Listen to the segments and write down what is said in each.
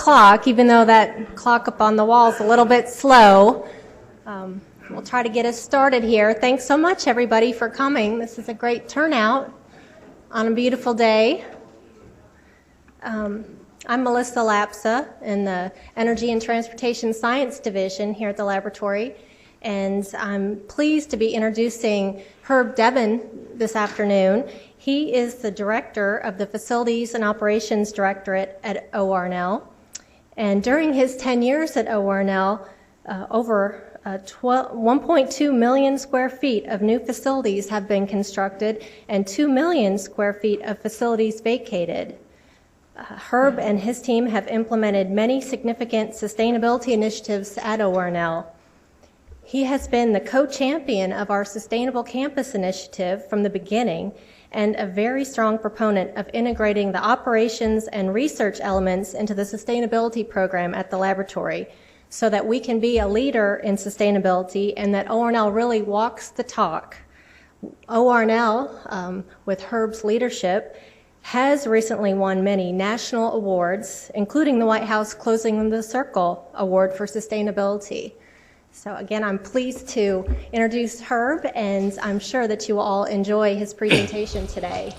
clock, even though that clock up on the wall is a little bit slow. We'll try to get us started here. Thanks so much, everybody, for coming. This is a great turnout on a beautiful day. I'm Melissa Lapsa in the Energy and Transportation Science Division here at the laboratory, and I'm pleased to be introducing Herb Debban this afternoon. He is the director of the Facilities and Operations Directorate at ORNL, and during his 10 years at ORNL, over 1.2 million square feet of new facilities have been constructed and 2 million square feet of facilities vacated. Herb and his team have implemented many significant sustainability initiatives at ORNL. He has been the co-champion of our Sustainable Campus initiative from the beginning and a very strong proponent of integrating the operations and research elements into the sustainability program at the laboratory so that we can be a leader in sustainability and that ORNL really walks the talk. ORNL, with Herb's leadership, has recently won many national awards, including the White House Closing the Circle Award for Sustainability. So again, I'm pleased to introduce Herb, and I'm sure that you will all enjoy his presentation today.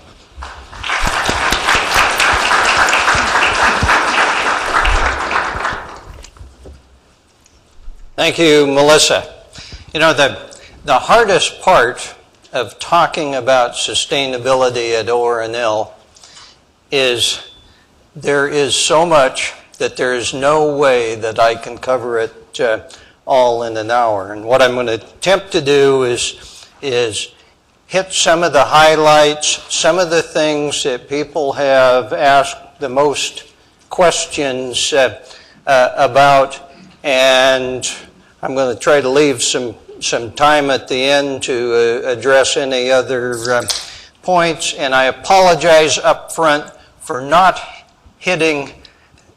Thank you, Melissa. You know, the hardest part of talking about sustainability at ORNL is there is so much that there is no way that I can cover it all in an hour. And what I'm going to attempt to do is hit some of the highlights, some of the things that people have asked the most questions about, and I'm going to try to leave some time at the end to address any other points. And I apologize up front for not hitting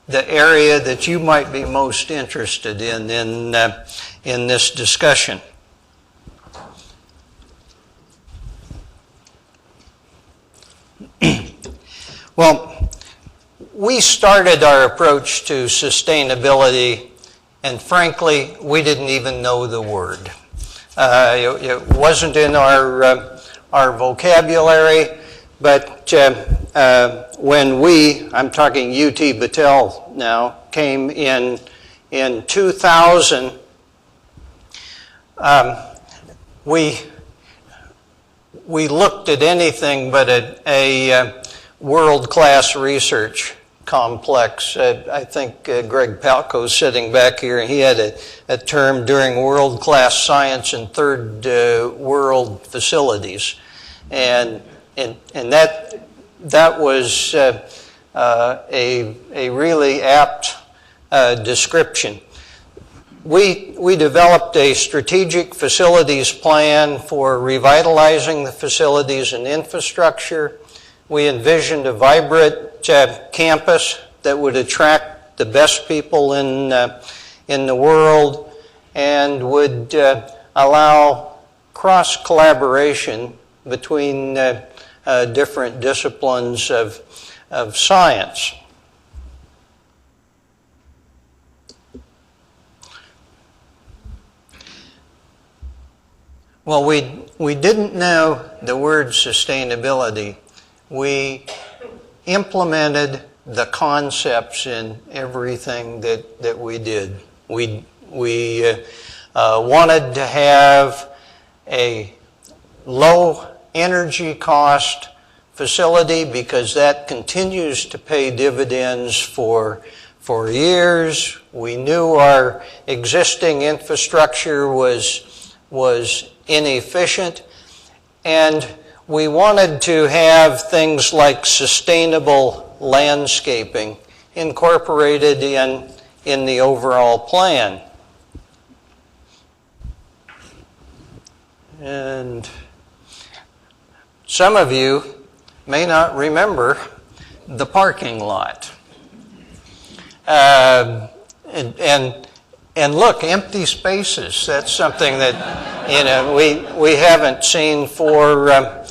the area that you might be most interested in this discussion. Well, we started our approach to sustainability, and frankly, we didn't even know the word. It wasn't in our vocabulary, but when I'm talking UT-Battelle now, came in 2000, we looked at anything but a world-class research complex. I think Greg Palco's sitting back here, and he had a term during world-class science and third world facilities, and that was a really apt description. We developed a strategic facilities plan for revitalizing the facilities and infrastructure. We envisioned a vibrant campus that would attract the best people in the world and would allow cross-collaboration between different disciplines of science. Well, we didn't know the word sustainability. We implemented the concepts in everything that we did. We wanted to have a low energy cost facility because that continues to pay dividends for years. We knew our existing infrastructure was inefficient, and we wanted to have things like sustainable landscaping incorporated in the overall plan. And some of you may not remember the parking lot. And look, empty spaces. That's something that we haven't seen for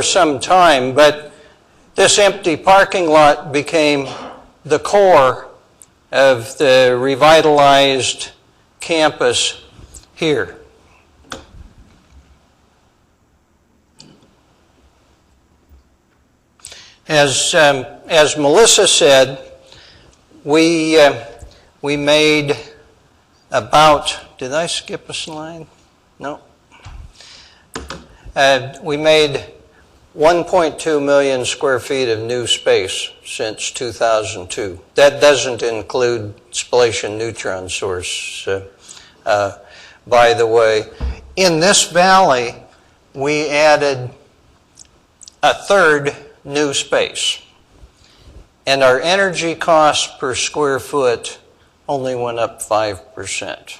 some time. But this empty parking lot became the core of the revitalized campus here. As Melissa said, we made about, did I skip a slide? No. We made 1.2 million square feet of new space since 2002. That doesn't include spallation neutron source, by the way. In this valley, we added a third new space. And our energy cost per square foot only went up 5%.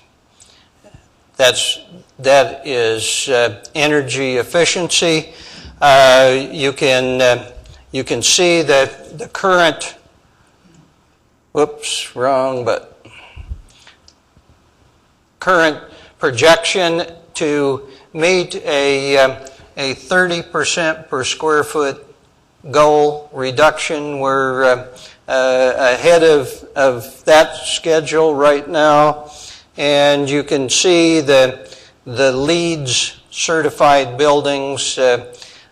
That is energy efficiency. You can see that the current, whoops, wrong, but current projection to meet a 30% per square foot goal reduction. We're ahead of that schedule right now. And you can see the LEEDs certified buildings.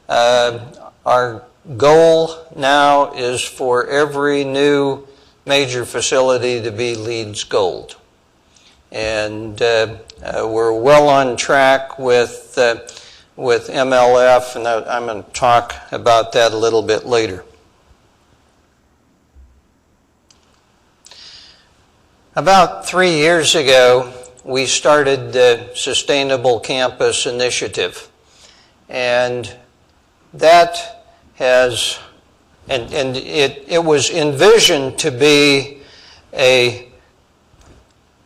Our goal now is for every new major facility to be LEEDs Gold. And we're well on track with MLF, and I'm going to talk about that a little bit later. About 3 years ago, we started the Sustainable Campus Initiative. And that has, and it was envisioned to be a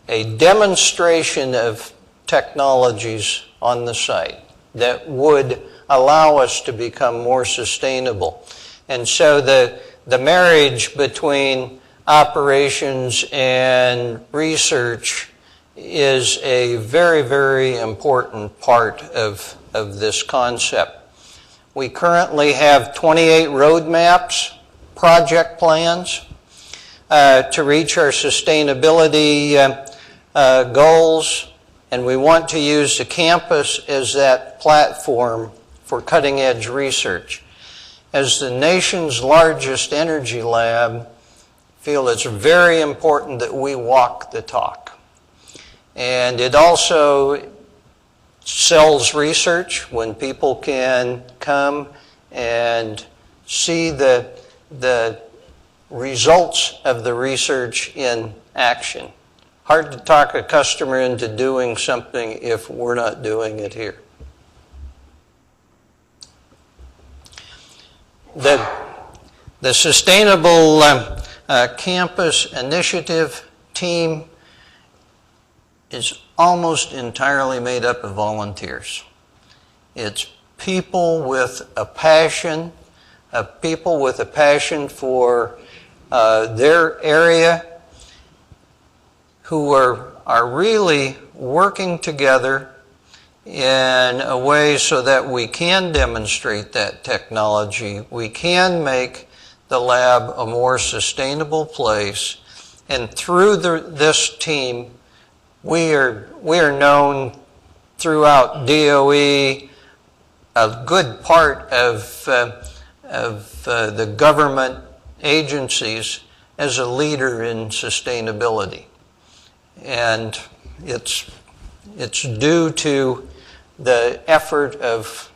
demonstration of technologies on the site that would allow us to become more sustainable. And so the marriage between operations and research is a very, very important part of this concept. We currently have 28 roadmaps, project plans to reach our sustainability goals, and we want to use the campus as that platform for cutting-edge research. As the nation's largest energy lab, I feel it's very important that we walk the talk. And it also sells research when people can come and see the results of the research in action. Hard to talk a customer into doing something if we're not doing it here. The Sustainable Campus Initiative team is almost entirely made up of volunteers. It's people with a passion for their area, who are really working together in a way so that we can demonstrate that technology. We can make the lab a more sustainable place. And through this team, we are known throughout DOE, a good part of the government agencies, as a leader in sustainability. And it's due to the effort of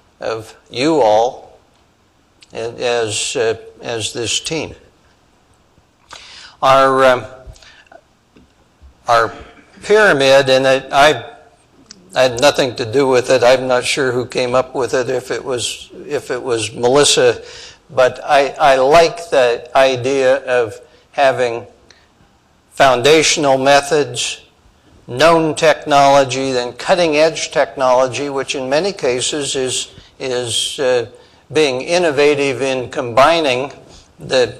you all as this team. Our pyramid, and I had nothing to do with it. I'm not sure who came up with it, if it was Melissa, but I like the idea of having foundational methods, known technology, then cutting edge technology, which in many cases is being innovative in combining the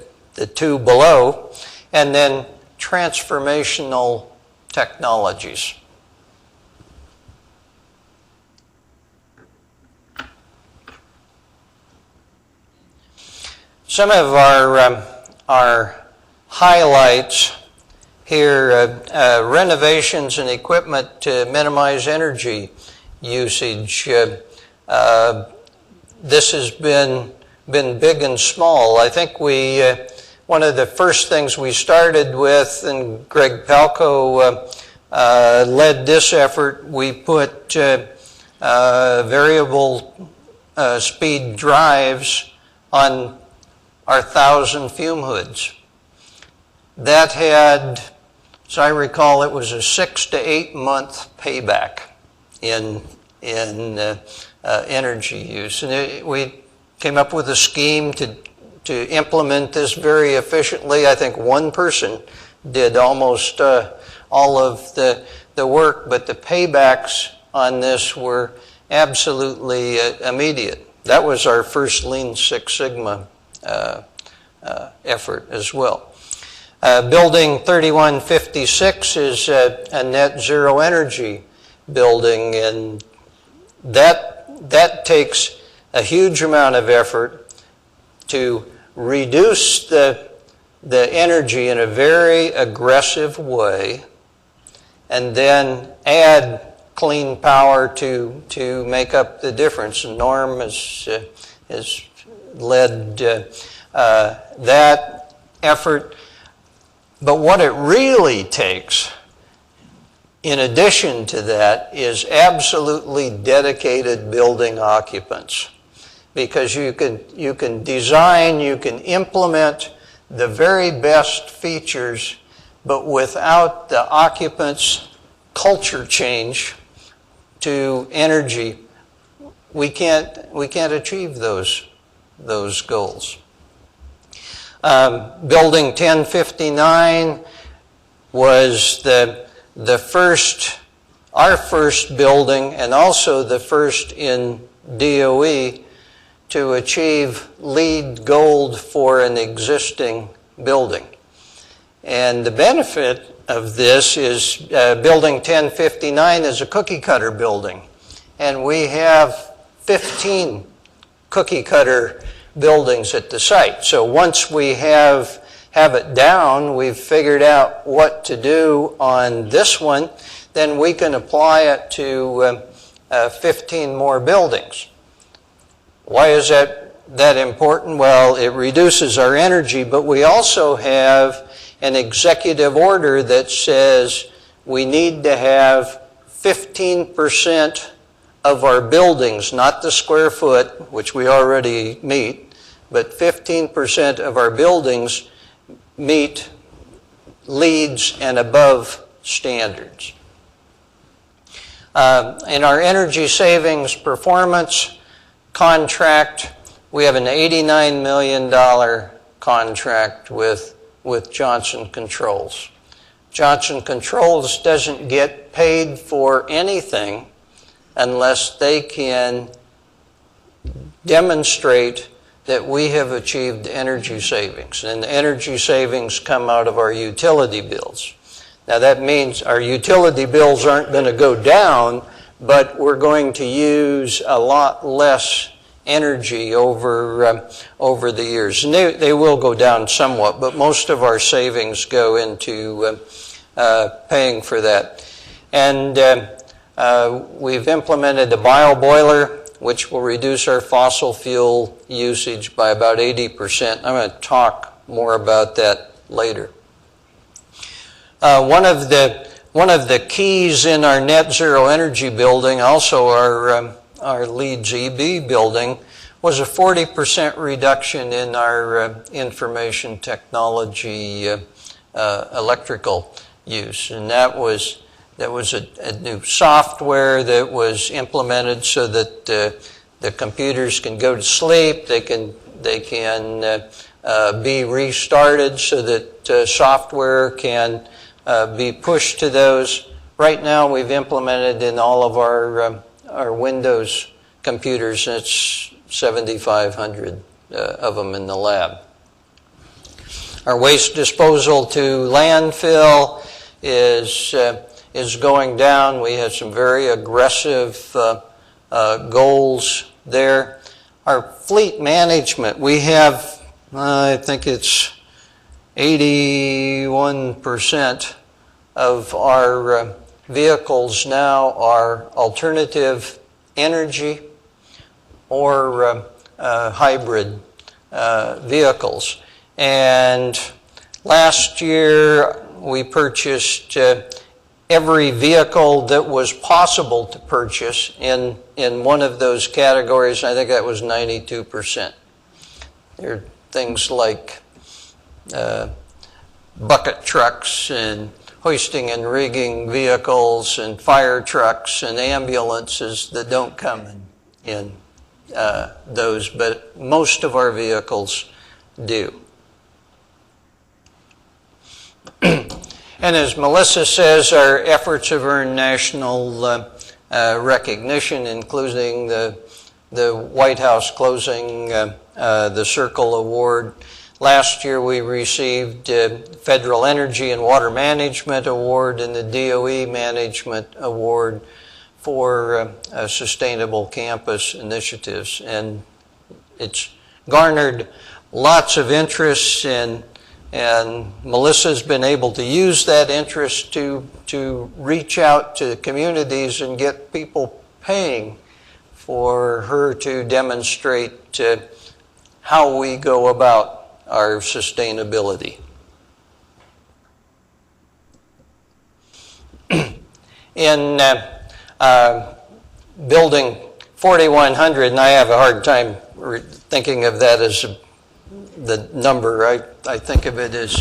two below, and then transformational technologies. Some of our highlights here, renovations and equipment to minimize energy usage. This has been big and small. I think one of the first things we started with, and Greg Palco led this effort, we put variable speed drives on our 1,000 fume hoods. That had, as I recall, it was a 6 to 8 month payback in energy use. And we came up with a scheme to implement this very efficiently. I think one person did almost all of the work, but the paybacks on this were absolutely immediate. That was our first Lean Six Sigma effort as well. Building 3156 is a net zero energy building, and that takes a huge amount of effort to reduce the energy in a very aggressive way, and then add clean power to make up the difference. Norm has led that effort. But what it really takes, in addition to that, is absolutely dedicated building occupants. Because you can design, you can implement the very best features, but without the occupants' culture change to energy, we can't achieve those goals. Building 1059 was our first building, and also the first in DOE to achieve LEED Gold for an existing building. And the benefit of this is Building 1059 is a cookie cutter building, and we have 15 cookie cutter buildings at the site. So once we have it down, we've figured out what to do on this one, then we can apply it to 15 more buildings. Why is that important? Well, it reduces our energy, but we also have an executive order that says we need to have 15% of our buildings, not the square foot, which we already meet, but 15% of our buildings meet LEEDs and above standards. In our energy savings performance contract, we have an $89 million contract with Johnson Controls. Johnson Controls doesn't get paid for anything unless they can demonstrate that we have achieved energy savings. And the energy savings come out of our utility bills. Now that means our utility bills aren't going to go down, but we're going to use a lot less energy over the years. And they will go down somewhat, but most of our savings go into paying for that. And we've implemented a bio boiler, which will reduce our fossil fuel usage by about 80%. I'm going to talk more about that later. One of the keys in our net zero energy building, also our LEEDs EB building, was a 40% reduction in our information technology electrical use, and that was a new software that was implemented so that the computers can go to sleep. They can be restarted so that software can be pushed to those. Right now, we've implemented in all of our Windows computers, and it's 7,500 of them in the lab. Our waste disposal to landfill is going down. We had some very aggressive goals there. Our fleet management, we have, I think it's 81% of our vehicles now are alternative energy or hybrid vehicles. And last year we purchased every vehicle that was possible to purchase in one of those categories. I think that was 92%. There are things like bucket trucks and hoisting and rigging vehicles and fire trucks and ambulances that don't come in those, but most of our vehicles do. And as Melissa says, our efforts have earned national recognition, including the White House closing the Circle Award. Last year we received Federal Energy and Water Management Award and the DOE Management Award for sustainable campus initiatives. And it's garnered lots of interest, and Melissa's been able to use that interest to reach out to communities and get people paying for her to demonstrate how we go about our sustainability. In building 4100, and I have a hard time thinking of that as the number. I think of it as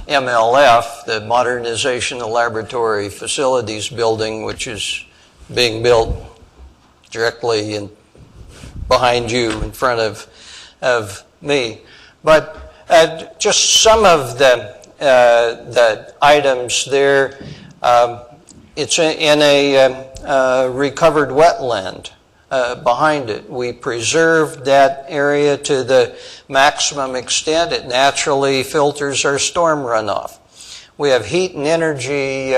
MLF, the Modernization of Laboratory Facilities building, which is being built directly behind you, in front of me. But just some of the items there, it's in a recovered wetland behind it. We preserved that area to the maximum extent. It naturally filters our storm runoff. We have heat and energy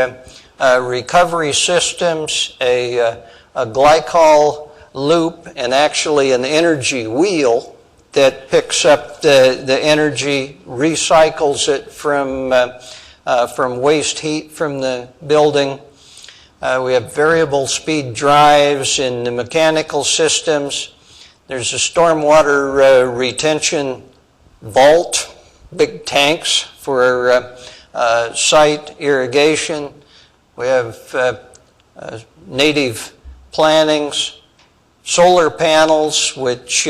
recovery systems, a glycol loop, and actually an energy wheel that picks up the energy, recycles it from waste heat from the building. We have variable speed drives in the mechanical systems. There's a stormwater retention vault, big tanks for site irrigation. We have native plantings, solar panels which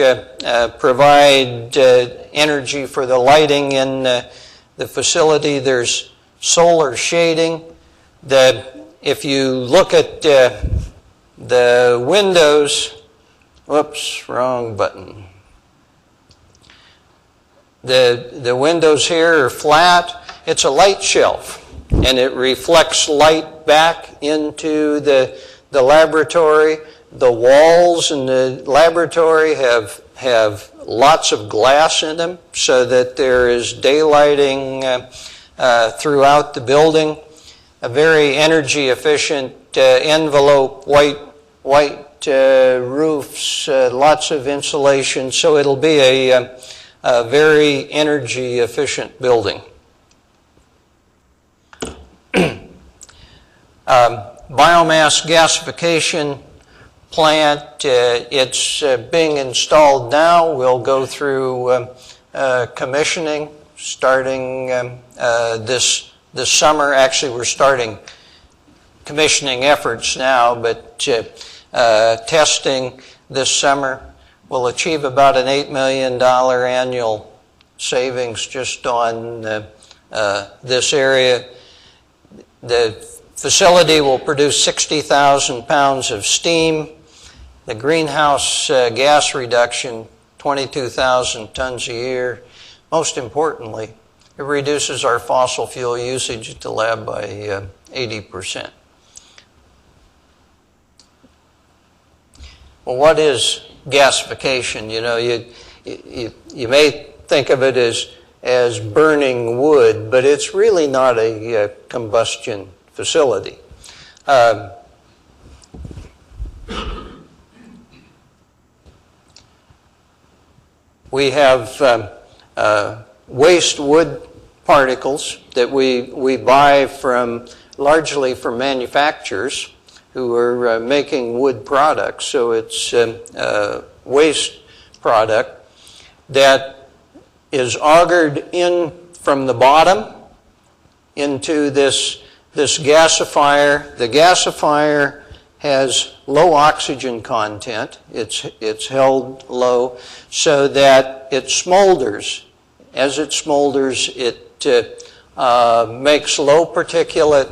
provide energy for the lighting in the facility. There's solar shading. If you look at the windows, whoops, wrong button. The windows here are flat. It's a light shelf, and it reflects light back into the laboratory. The walls in the laboratory have lots of glass in them so that there is daylighting throughout the building. A very energy efficient envelope, white roofs, lots of insulation, so it'll be a very energy efficient building. Biomass gasification plant, it's being installed now. We'll go through commissioning starting this summer. Actually, we're starting commissioning efforts now, but testing this summer. We'll achieve about an $8 million annual savings just on this area. The facility will produce 60,000 pounds of steam. The greenhouse gas reduction, 22,000 tons a year. Most importantly, it reduces our fossil fuel usage at the lab by 80%. Well, what is gasification? You know, you may think of it as burning wood, but it's really not a combustion facility. We have waste wood particles that we buy largely from manufacturers who are making wood products. So it's a waste product that is augured in from the bottom into this gasifier. The gasifier has low oxygen content. It's held low so that it smolders. As it smolders, it makes low particulate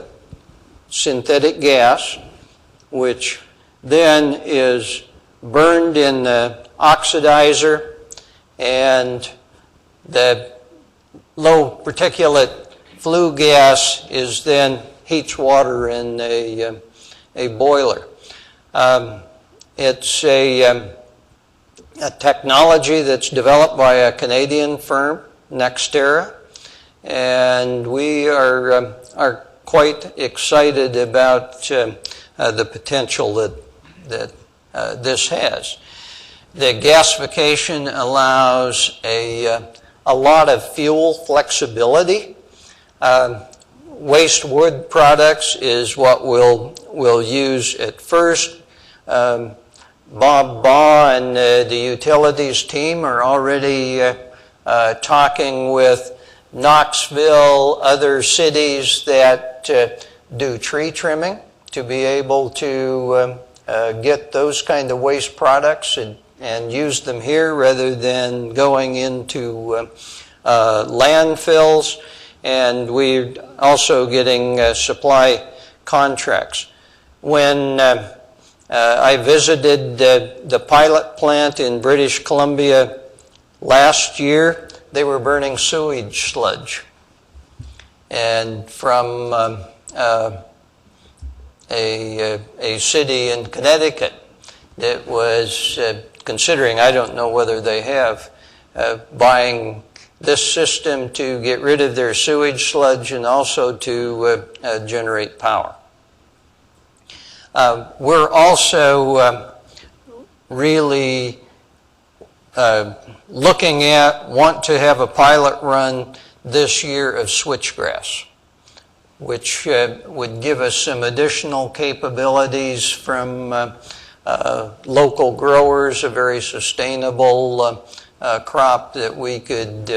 synthetic gas, which then is burned in the oxidizer, and the low particulate flue gas is then heats water in a boiler. It's a technology that's developed by a Canadian firm, Nextera, and we are quite excited about the potential that this has. The gasification allows a lot of fuel flexibility. Waste wood products is what we'll use at first. Bob Baugh and the utilities team are already talking with Knoxville, other cities that do tree trimming to be able to get those kind of waste products and use them here rather than going into landfills. And we're also getting supply contracts. When I visited the pilot plant in British Columbia last year, they were burning sewage sludge. And from a city in Connecticut that was considering, I don't know whether they have, buying this system to get rid of their sewage sludge and also to generate power. We're also really want to have a pilot run this year of switchgrass, which would give us some additional capabilities from local growers, a very sustainable crop that we could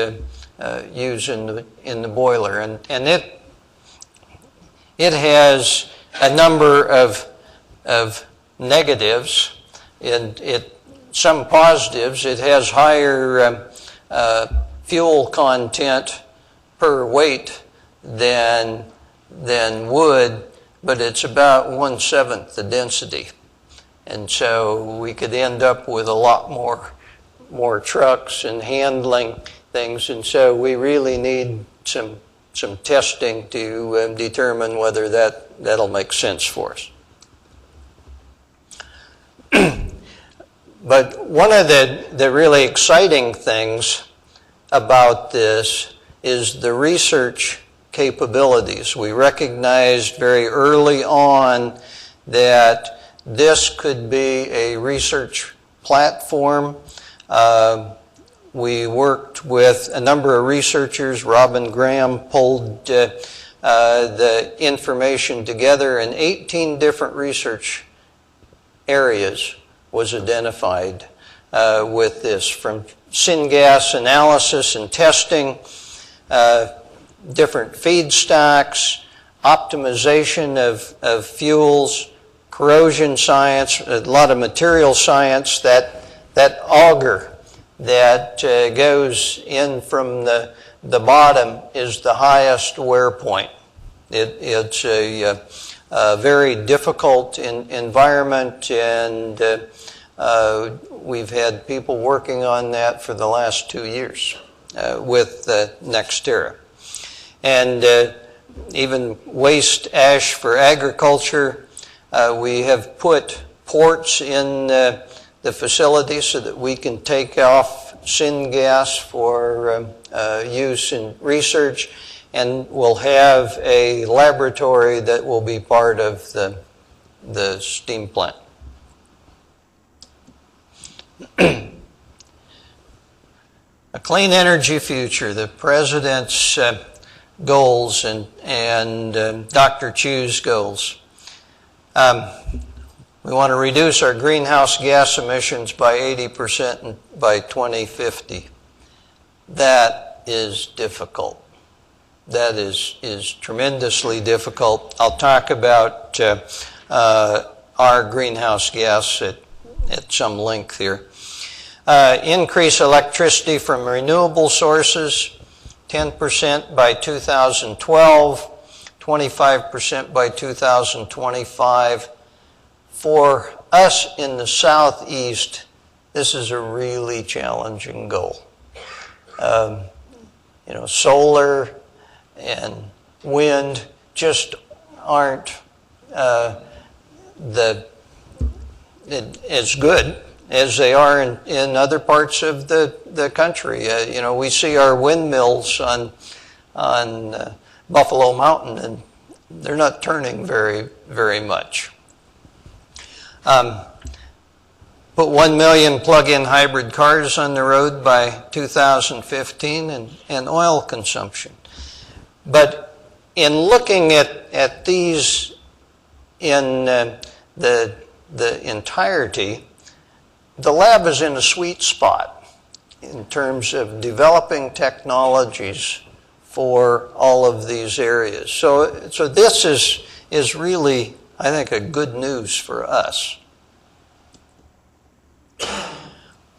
use in the boiler, and it has a number of negatives and some positives. It has higher fuel content per weight than wood, but it's about 1/7 the density, and so we could end up with a lot more trucks and handling things, and so we really need some testing to determine whether that'll make sense for us. But one of the really exciting things about this is the research capabilities. We recognized very early on that this could be a research platform. We worked with a number of researchers. Robin Graham pulled the information together, and 18 different research areas was identified with this, from syngas analysis and testing, different feedstocks, optimization of fuels, corrosion science, a lot of material science. That auger that goes in from the bottom is the highest wear point. It's a very difficult environment, and we've had people working on that for the last 2 years with Nextera. And even waste ash for agriculture, we have put ports in the facility so that we can take off syngas for use in research, and we'll have a laboratory that will be part of the steam plant. A clean energy future. The President's goals and Dr. Chu's goals. We want to reduce our greenhouse gas emissions by 80% by 2050. That is difficult. That is tremendously difficult. I'll talk about our greenhouse gas at some length here. Increase electricity from renewable sources, 10% by 2012, 25% by 2025. For us in the Southeast, this is a really challenging goal. Solar and wind just aren't as good as they are in other parts of the country. We see our windmills on Buffalo Mountain, and they're not turning very, very much. Put 1 million plug-in hybrid cars on the road by 2015 and oil consumption. But in looking at these in the entirety, the lab is in a sweet spot in terms of developing technologies for all of these areas. So this is really, I think, a good news for us.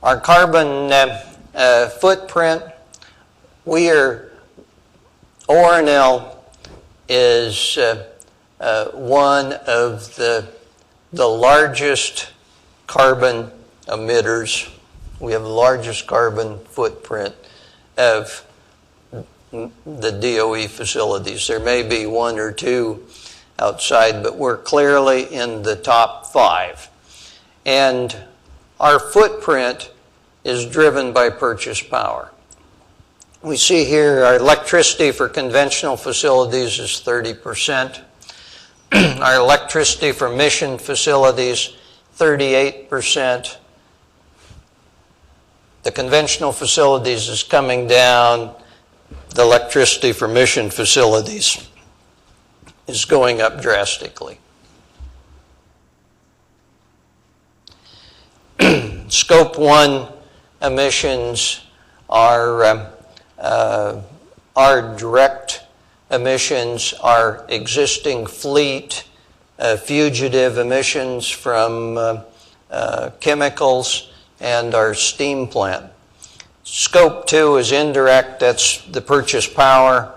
Our carbon footprint, ORNL is one of the largest carbon emitters. We have the largest carbon footprint of the DOE facilities. There may be one or two outside, but we're clearly in the top 5. And our footprint is driven by purchase power. We see here our electricity for conventional facilities is 30%. Our electricity for mission facilities, 38%. The conventional facilities is coming down. The electricity for mission facilities is going up drastically. Scope 1 emissions are direct emissions, our existing fleet, fugitive emissions from chemicals, and our steam plant. Scope 2 is indirect, that's the purchase power.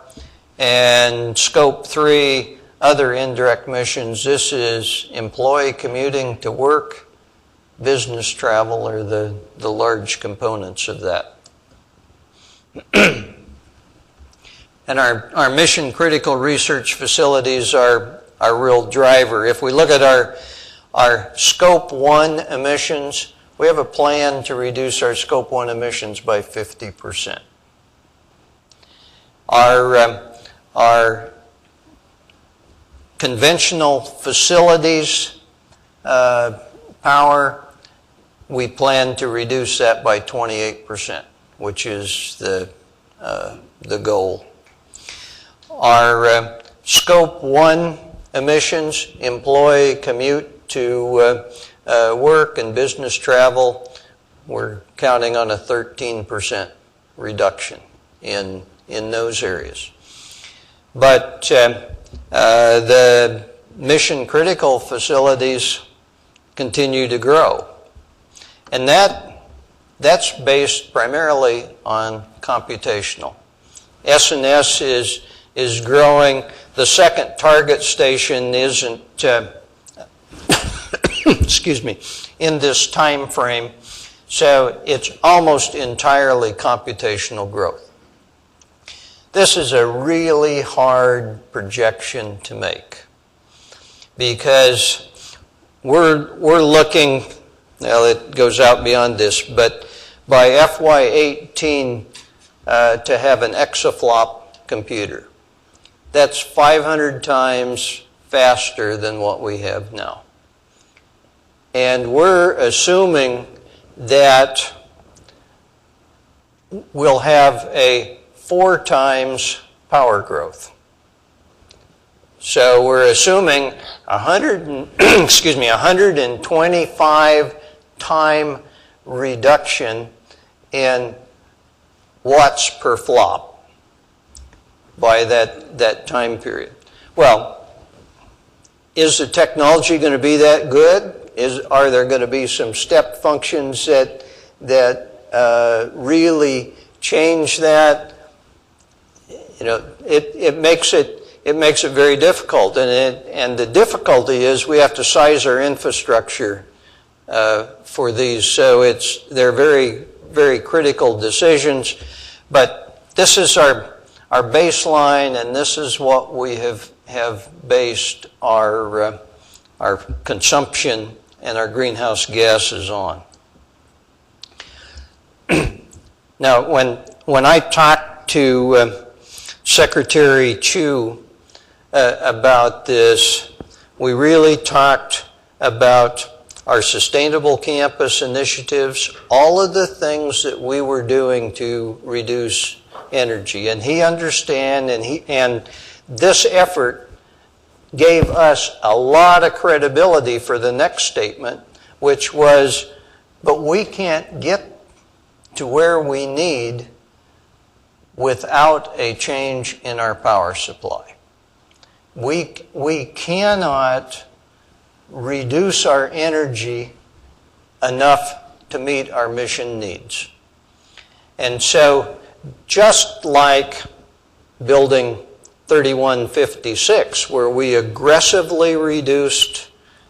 And Scope 3, other indirect emissions, this is employee commuting to work, business travel are the large components of that. And our mission critical research facilities are our real driver. If we look at our Scope 1 emissions, we have a plan to reduce our Scope 1 emissions by 50%. Our conventional facilities power, we plan to reduce that by 28%, which is the goal. Our Scope 1 emissions, employee commute to work and business travel, we're counting on a 13% reduction in those areas. But the mission critical facilities continue to grow. And that's based primarily on computational. S&S is growing. The second target station isn't, excuse me, in this time frame, so it's almost entirely computational growth. This is a really hard projection to make because we're looking, well, it goes out beyond this, but by FY18 to have an exaflop computer. That's 500 times faster than what we have now. And we're assuming that we'll have a 4 times power growth. So we're assuming 125 time reduction in watts per flop by that time period. Well, is the technology going to be that good? Are there going to be some step functions that really change that? It makes it very difficult, and the difficulty is we have to size our infrastructure for these. So they're very, very critical decisions. But this is our baseline, and this is what we have based our consumption and our greenhouse gases on. Now, when I talked to Secretary Chu about this, we really talked about our sustainable campus initiatives, all of the things that we were doing to reduce energy. And he understand, and this effort gave us a lot of credibility for the next statement, which was, but we can't get to where we need without a change in our power supply. We cannot reduce our energy enough to meet our mission needs. And so, just like building 3156, where we aggressively reduced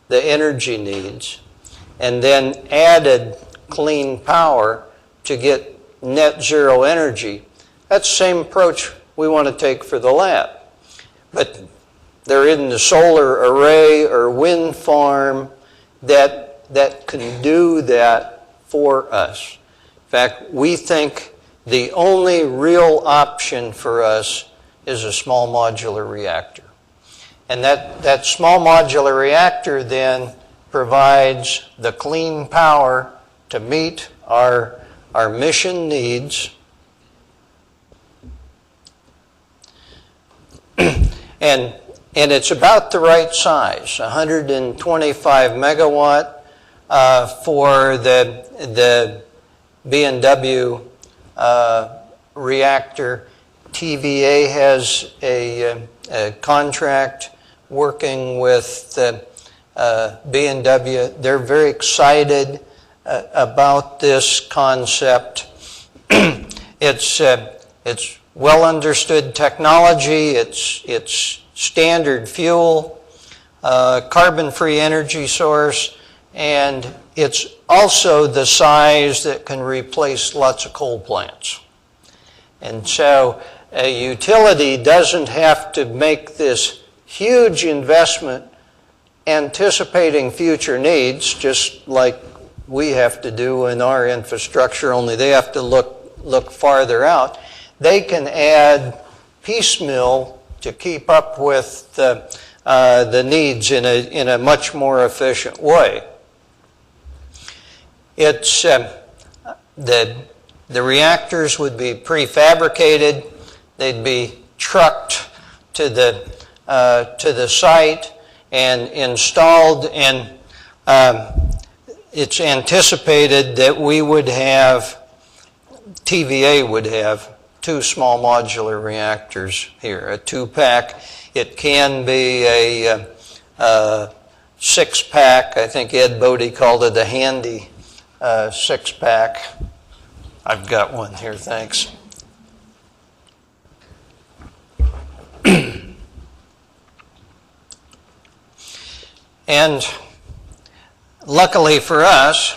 the energy needs and then added clean power to get net zero energy, that's the same approach we want to take for the lab. But there isn't a solar array or wind farm that can do that for us. In fact, we think the only real option for us is a small modular reactor. And that small modular reactor then provides the clean power to meet our mission needs. And it's about the right size, 125 megawatt for the B&W reactor. TVA has a contract working with B&W. They're very excited about this concept. It's well understood technology. It's standard fuel, carbon-free energy source, and it's also the size that can replace lots of coal plants. And so a utility doesn't have to make this huge investment anticipating future needs, just like we have to do in our infrastructure, only they have to look farther out. They can add piecemeal to keep up with the needs in a much more efficient way. It's the reactors would be prefabricated. They'd be trucked to the site and installed, and it's anticipated that we would have, TVA would have, 2 small modular reactors here, a 2-pack. It can be a 6-pack. I think Ed Bodie called it a handy 6-pack. I've got one here, thanks. And luckily for us,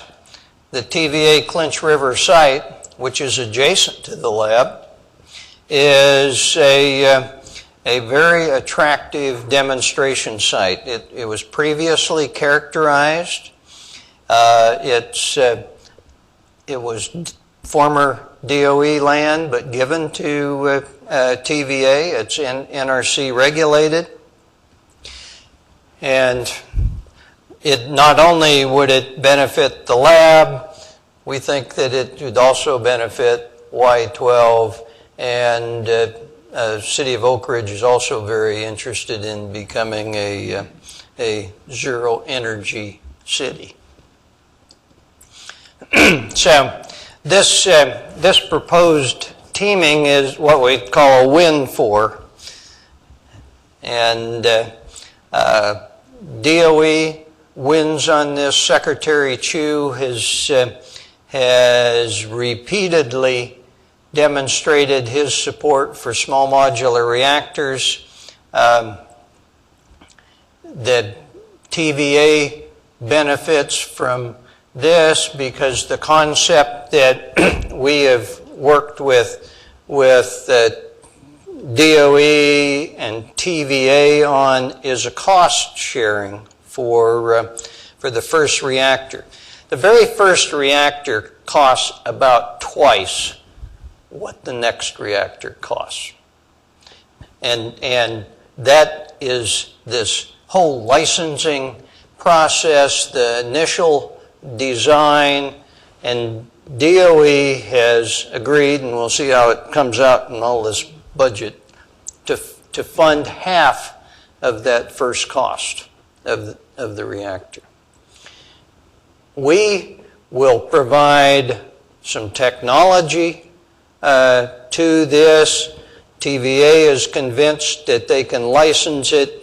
the TVA Clinch River site, which is adjacent to the lab, is a very attractive demonstration site. It was previously characterized. It was former DOE land, but given to TVA. It's NRC regulated. And it not only would it benefit the lab, we think that it would also benefit Y12 and city of Oak Ridge is also very interested in becoming a zero energy city. So this proposed teaming is what we call a Win for, and DOE wins on this. Secretary Chu has repeatedly demonstrated his support for small modular reactors. The TVA benefits from this because the concept that we have worked with DOE and TVA on is a cost sharing for the first reactor. The very first reactor costs about twice what the next reactor costs. And that is this whole licensing process, the initial design, and DOE has agreed, and we'll see how it comes out in all this budget, to fund half of that first cost of the reactor. We will provide some technology to this. TVA is convinced that they can license it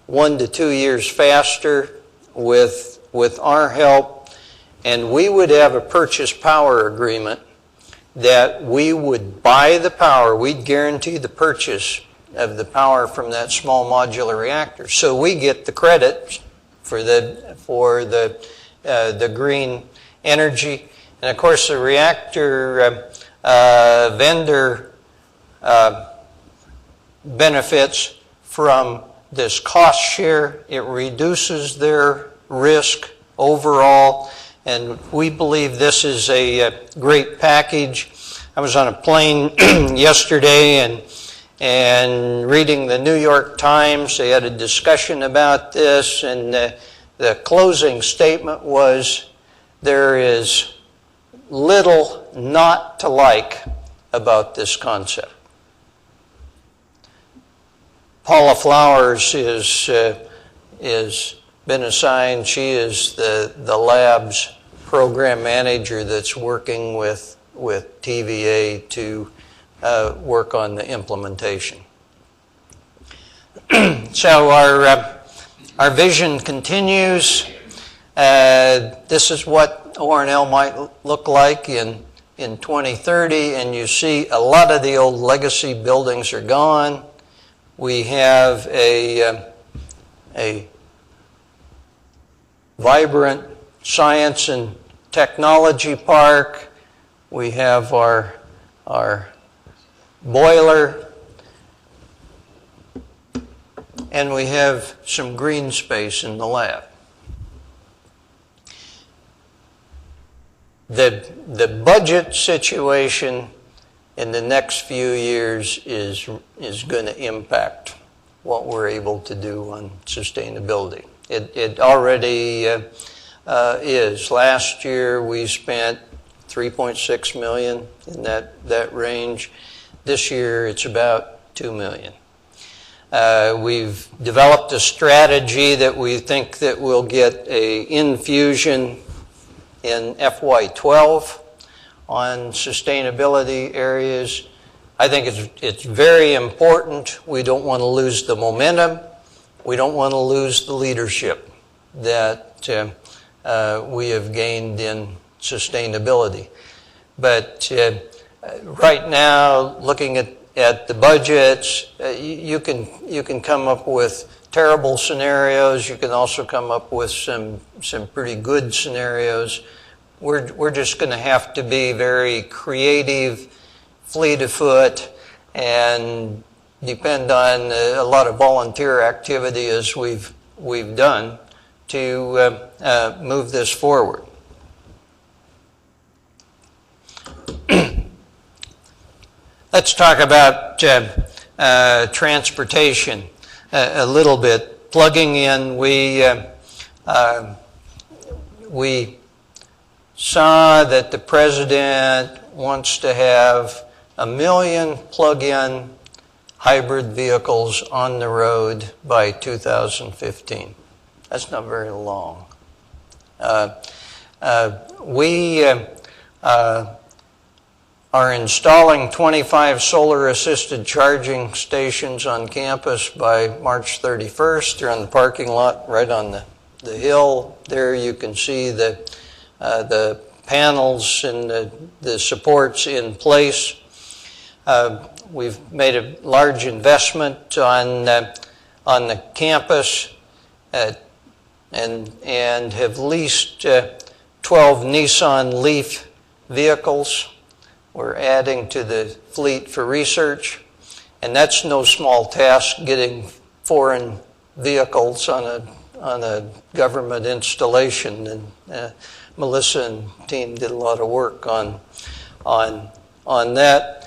1 to 2 years faster with our help, and we would have a purchase power agreement that we would buy the power. We'd guarantee the purchase of the power from that small modular reactor. So we get the credit for the green energy, and of course the reactor vendor benefits from this cost share. It reduces their risk overall, and we believe this is a great package. I was on a plane yesterday and reading the New York Times. They had a discussion about this, and the closing statement was, there is little not to like about this concept. Paula Flowers is been assigned. She is the lab's program manager that's working with TVA to work on the implementation. So our vision continues. This is what ORNL might look like in 2030, and you see a lot of the old legacy buildings are gone. We have a vibrant science and technology park. We have our boiler, and we have some green space in the lab. The budget situation in the next few years is going to impact what we're able to do on sustainability. It already is. Last year we spent $3.6 million in that range. This year it's about $2 million. We've developed a strategy that we think that we'll get a infusion in FY12 on sustainability areas. I think it's very important. We don't want to lose the momentum. We don't want to lose the leadership that we have gained in sustainability. But right now, looking at the budgets, you can come up with terrible scenarios. You can also come up with some pretty good scenarios. We're just going to have to be very creative, fleet of foot, and depend on a lot of volunteer activity as we've done to move this forward. Let's talk about transportation a little bit. Plugging in, we saw that the president wants to have 1 million plug-in hybrid vehicles on the road by 2015. That's not very long. We are installing 25 solar-assisted charging stations on campus by March 31st. They're on the parking lot right on the hill. There you can see the panels and the supports in place. We've made a large investment on the campus and have leased 12 Nissan Leaf vehicles. We're adding to the fleet for research, and that's no small task, getting foreign vehicles on a government installation. And Melissa and team did a lot of work on that.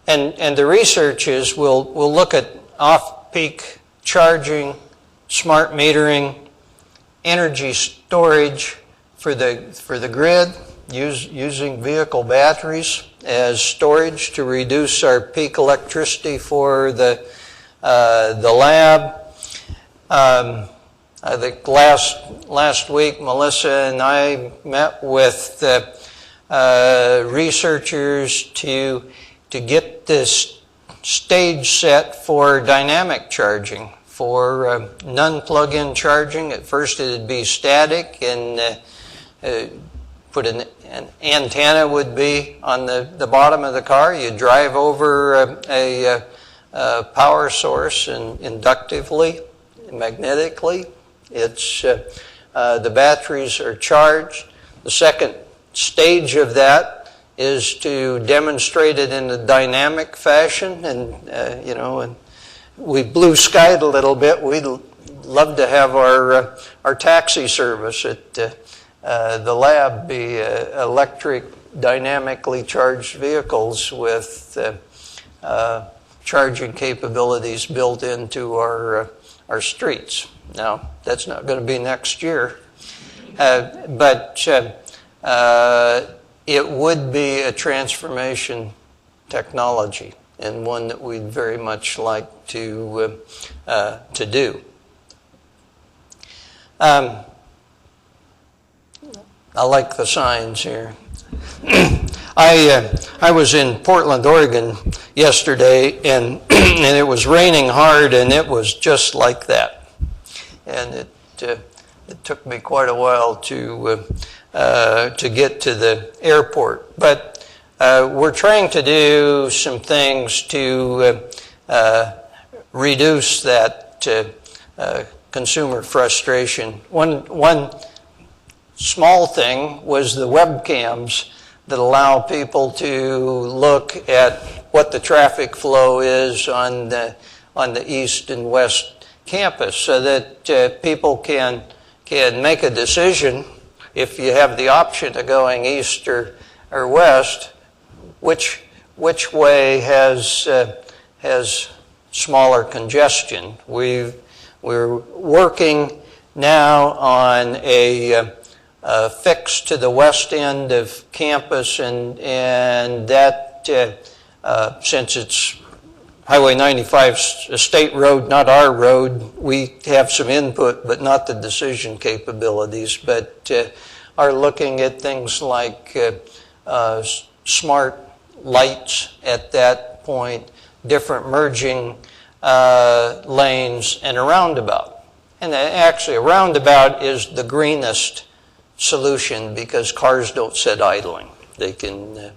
And the research is we'll look at off-peak charging, smart metering, energy storage for the grid, using vehicle batteries as storage to reduce our peak electricity for the lab. I think last week Melissa and I met with researchers to get this stage set for dynamic charging, for non-plug-in charging. At first it'd be static, and put an antenna would be on the bottom of the car. You drive over a power source, and inductively, magnetically, it's the batteries are charged. The second stage of that is to demonstrate it in a dynamic fashion, and and we blue skied a little bit. We'd love to have our taxi service at the lab be electric, dynamically charged vehicles with charging capabilities built into our streets. Now, that's not going to be next year, but it would be a transformation technology, and one that we'd very much like to do. I like the signs here. I was in Portland, Oregon yesterday, and and it was raining hard, and it was just like that. And it took me quite a while to get to the airport. But we're trying to do some things to reduce that consumer frustration. One small thing was the webcams that allow people to look at what the traffic flow is on the east and west campus, so that people can make a decision, if you have the option of going east or west, which way has smaller congestion. We're working now on a fix to the west end of campus, and that since it's Highway 95 a state road, not our road, we have some input but not the decision capabilities, but are looking at things like smart lights at that point, different merging lanes, and a roundabout. And actually a roundabout is the greenest solution because cars don't sit idling. They can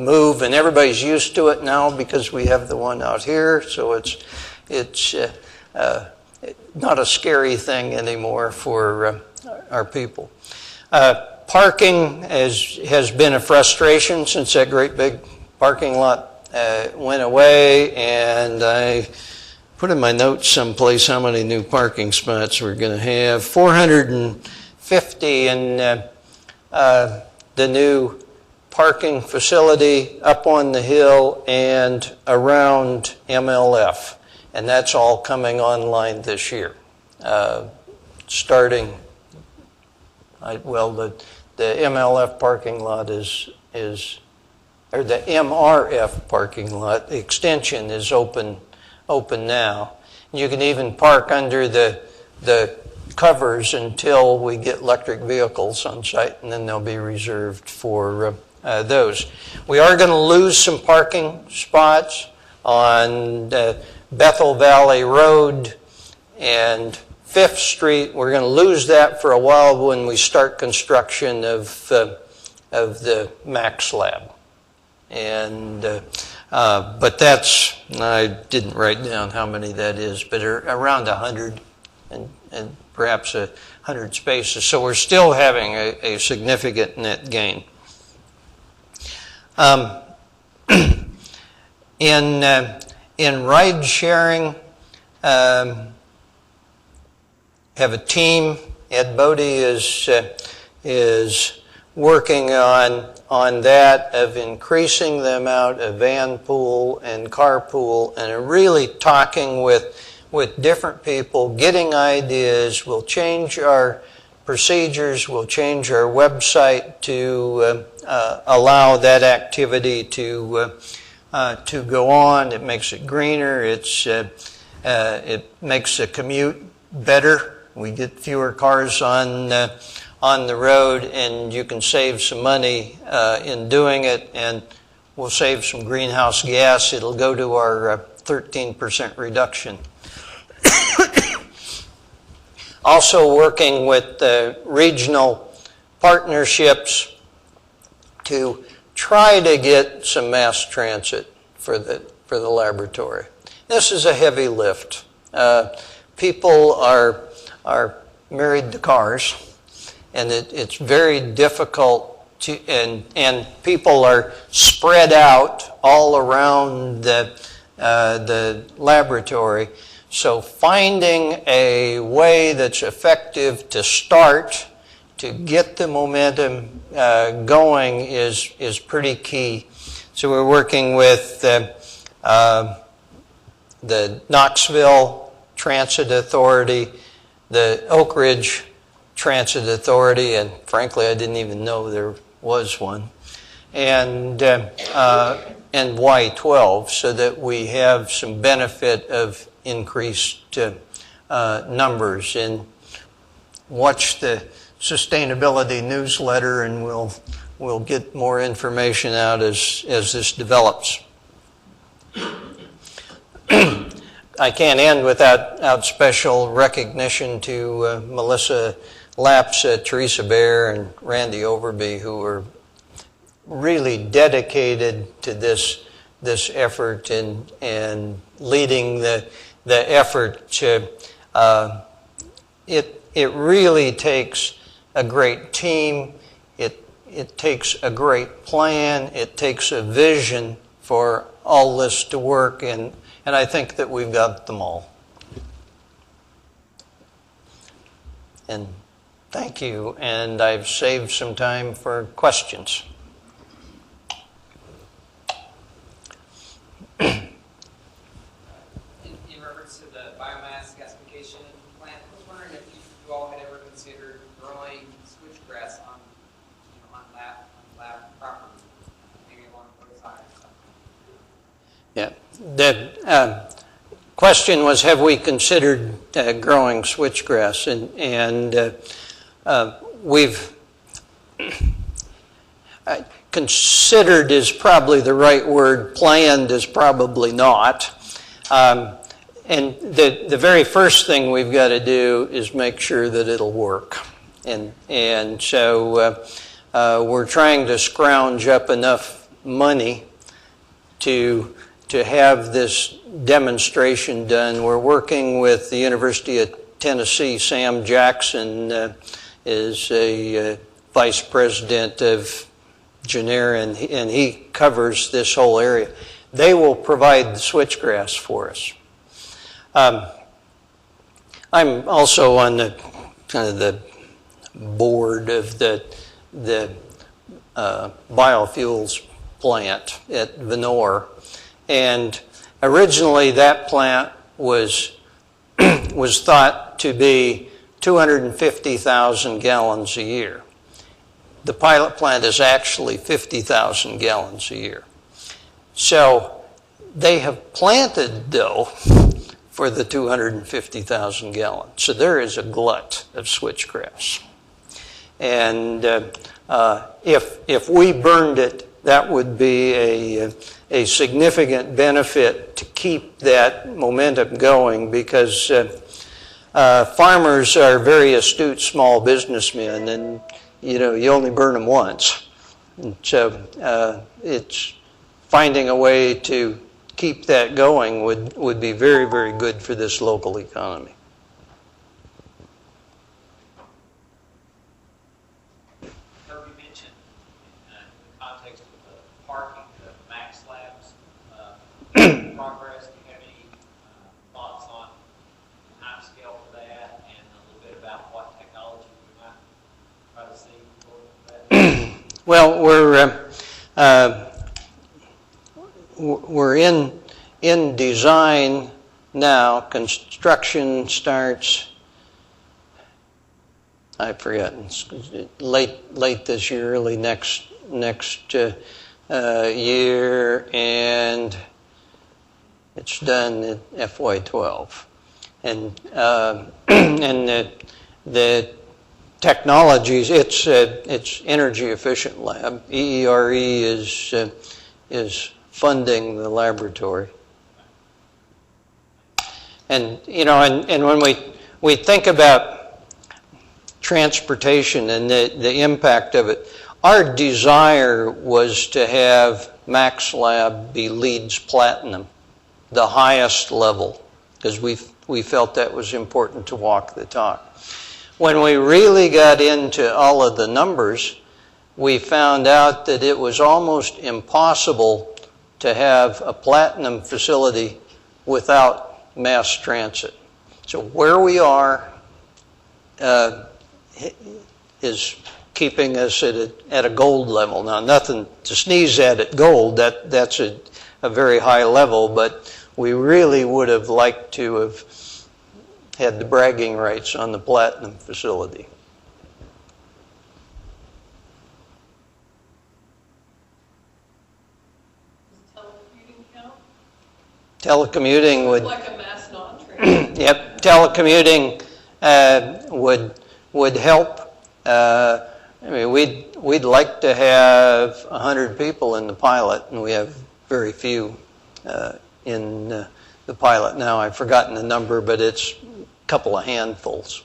move, and everybody's used to it now because we have the one out here, so it's not a scary thing anymore for our people. Parking has been a frustration since that great big parking lot went away, and I put in my notes someplace how many new parking spots we're going to have. 450 in the new parking facility up on the hill and around MLF. And that's all coming online this year. Starting, the MLF parking lot is or the MRF parking lot. The extension is open now. You can even park under the covers until we get electric vehicles on site, and then they'll be reserved for those. We are going to lose some parking spots on Bethel Valley Road and 5th Street. We're going to lose that for a while when we start construction of the max slab. And but that's, I didn't write down how many that is, but around 100 and perhaps 100 spaces. So we're still having a significant net gain. In ride sharing, have a team. Ed Bodie is working on that, of increasing the amount of van pool and carpool, and really talking with different people, getting ideas. We'll change our procedures, we'll change our website to allow that activity to go on. It makes it greener. It makes the commute better. We get fewer cars on the road, and you can save some money in doing it, and we'll save some greenhouse gas. It'll go to our 13% reduction. Also working with regional partnerships to try to get some mass transit for the laboratory. This is a heavy lift. People are married to cars, and it's very difficult to, and people are spread out all around the laboratory. So finding a way that's effective to start, to get the momentum going is pretty key. So we're working with the Knoxville Transit Authority, the Oak Ridge Transit Authority, and frankly, I didn't even know there was one, and Y12, so that we have some benefit of increased numbers. And watch the sustainability newsletter, and we'll get more information out as this develops. I can't end without special recognition to Melissa Laps, Teresa Bear, and Randy Overby, who are really dedicated to this effort and leading the effort. To it really takes a great team. It takes a great plan. It takes a vision for all this to work, and I think that we've got them all. And thank you, and I've saved some time for questions. In reference to the biomass gasification plant, I was wondering if you all had ever considered growing switchgrass on lab property, maybe along both sides. Yeah. The question was, have we considered growing switchgrass? And we've considered is probably the right word. Planned is probably not. And the very first thing we've got to do is make sure that it'll work. And so we're trying to scrounge up enough money to have this demonstration done. We're working with the University of Tennessee. Sam Jackson is a vice president of Genera, and he covers this whole area. They will provide the switchgrass for us. I'm also on the kind of the board of the biofuels plant at Venor. And originally that plant was thought to be 250,000 gallons a year. The pilot plant is actually 50,000 gallons a year. So they have planted, though, for the 250,000 gallons. So there is a glut of switchgrass. And if we burned it, that would be a significant benefit to keep that momentum going, because farmers are very astute small businessmen, and you only burn them once. And so it's finding a way to keep that going would be very, very good for this local economy. Kirby mentioned in the context of the parking, the max slabs progress. Do you have any thoughts on the time scale for that, and a little bit about what technology we might try to see for that? Well, we're in design now. Construction starts, I forget, late this year, early next year, and it's done in FY12. And the technologies, it's energy efficient lab. EERE is funding the laboratory. And when we think about transportation and the impact of it, our desire was to have Max Lab be LEEDs Platinum, the highest level, because we felt that was important to walk the talk. When we really got into all of the numbers, we found out that it was almost impossible to have a platinum facility without mass transit. So where we are is keeping us at a gold level. Now, nothing to sneeze at gold. That's a very high level, but we really would have liked to have had the bragging rights on the platinum facility. Telecommuting would, like a mass non-transit. Yep, telecommuting would help. I mean, we'd like to have 100 people in the pilot, and we have very few in the pilot now. I've forgotten the number, but it's a couple of handfuls.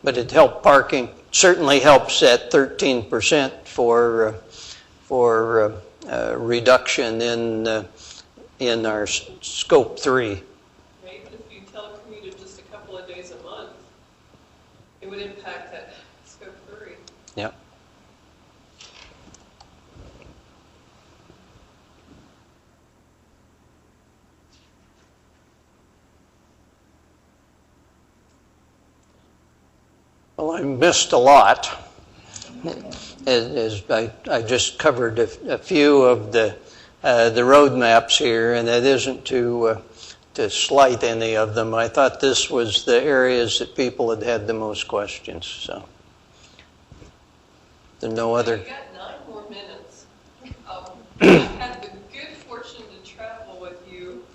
But it helped parking. Certainly helps at 13% for reduction in our scope 3. Even if you telecommuted just a couple of days a month, it would impact that scope 3. Yep. Well, I missed a lot. As I just covered a few of the road maps here, and that isn't to slight any of them. I thought this was the areas that people had the most questions. So there's no other. We've got 9 more minutes. I had the good fortune to travel with you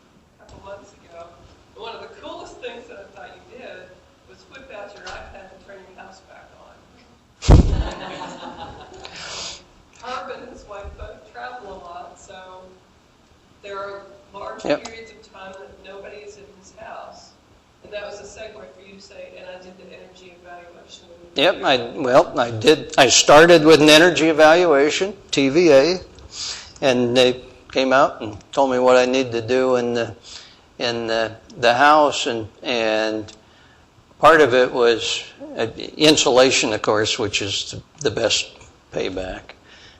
a couple months ago. And one of the coolest things that I thought you did was whip out your iPad and turn your house back on. Herb and his wife both travel a lot, so there are large periods of time that nobody is in his house. And that was a segue for you to say, and I did the energy evaluation. Yep, I started with an energy evaluation, TVA, and they came out and told me what I need to do in the house, and part of it was insulation, of course, which is the best payback,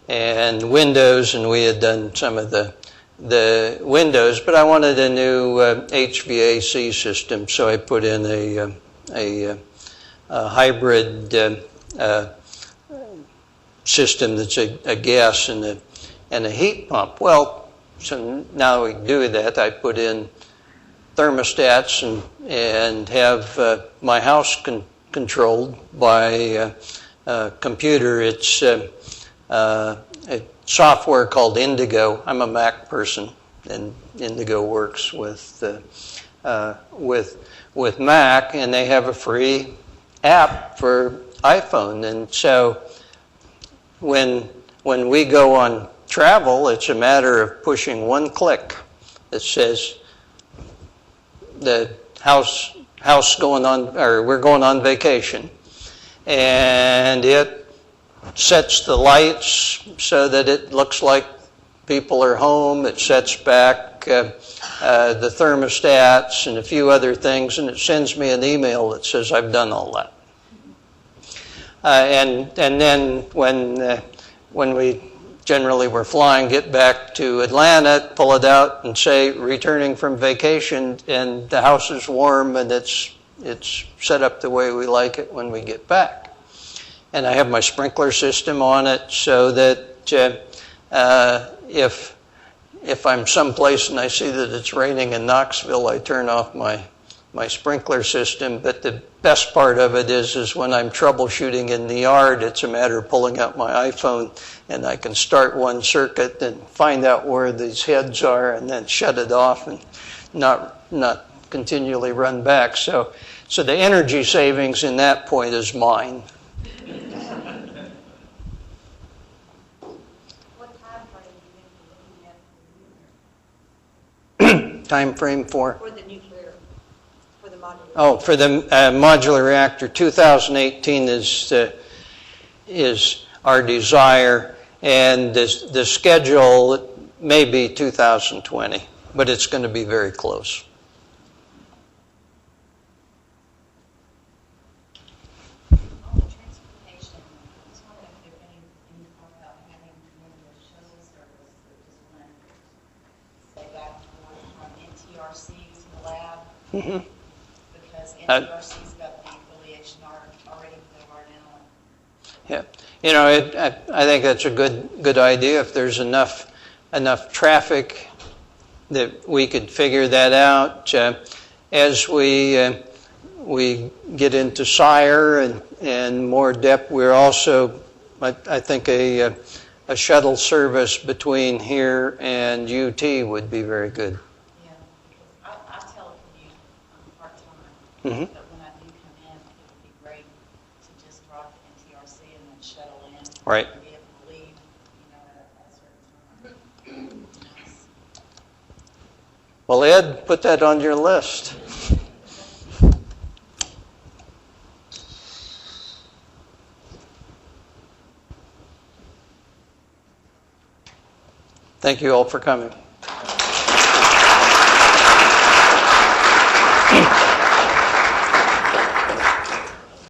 and windows, and we had done some of the windows, but I wanted a new HVAC system, so I put in a hybrid system that's a gas and a heat pump. Well, so now we do that. I put in thermostats and have my house controlled by a computer. It's a software called Indigo. I'm a Mac person, and Indigo works with Mac, and they have a free app for iPhone. And so when we go on travel, it's a matter of pushing one click that says the house going on, or we're going on vacation, and it sets the lights so that it looks like people are home. It sets back the thermostats and a few other things, and it sends me an email that says I've done all that. And then when we generally were flying, get back to Atlanta, pull it out and say returning from vacation, and the house is warm and it's set up the way we like it when we get back. And I have my sprinkler system on it so that if I'm someplace and I see that it's raining in Knoxville, I turn off my sprinkler system. But the best part of it is when I'm troubleshooting in the yard, it's a matter of pulling out my iPhone, and I can start one circuit and find out where these heads are and then shut it off and not continually run back. So the energy savings in that point is mine. Time frame for the nuclear, for the modular. Oh, for the modular reactor, 2018 is our desire, and the schedule may be 2020, but it's going to be very close. On the transportation, I was wondering if there's any talk about having a shuttle service that just went, say, back and forth from NTRC to the lab, because NTRC's got the affiliation already with ORNL. Yeah, you know, I think that's a good idea. If there's enough traffic that we could figure that out. As we get into SIRE and more depth, we're also, I think, a shuttle service between here and UT would be very good. Yeah, because I telecommute part-time, Mm-hmm. but when I do come in, it would be great to just drop the NTRC and then shuttle in. Right. And be able to leave, at a certain time. Well, Ed, put that on your list. Thank you all for coming.